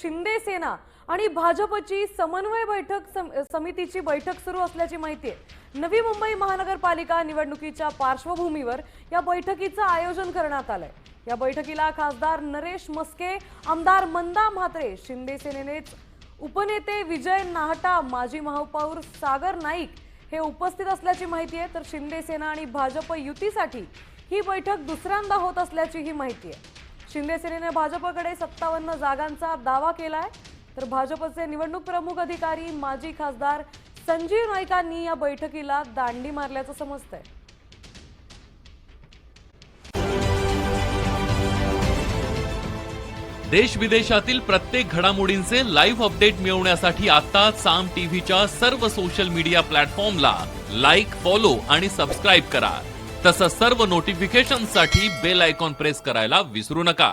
शिंदे सेना आणि भाजपची समन्वय समितीची बैठक सुरू असल्याची माहिती आहे। नवी मुंबई महानगरपालिका निवडणुकीच्या पार्श्वभूमीवर या बैठकीचं आयोजन करण्यात आलंय। या बैठकीला खासदार नरेश मस्के, आमदार मंदा म्हात्रे, शिंदे सेनेनेच उपनेते विजय नाहटा, माजी महापौर सागर नाईक हे उपस्थित असल्याची माहिती आहे। तर शिंदे सेना आणि भाजप युतीसाठी ही बैठक दुसऱ्यांदा होत असल्याची ही माहिती आहे। शिंदे सेनेने भाजपकडे 57 जागांचा दावा केलाय। तर भाजपचे निवडणूक प्रमुख अधिकारी माजी खासदार संजीव नाईकांनी या बैठकीला दांडी मारल्याचं समजतंय। देश विदेशातील प्रत्येक घडामोडींचे लाईव्ह अपडेट मिळवण्यासाठी आता साम टीव्हीच्या सर्व सोशल मीडिया प्लॅटफॉर्मला लाईक, फॉलो आणि सबस्क्राइब करा। तसंच सर्व नोटिफिकेशनसाठी बेल आयकॉन प्रेस करायला विसरू नका।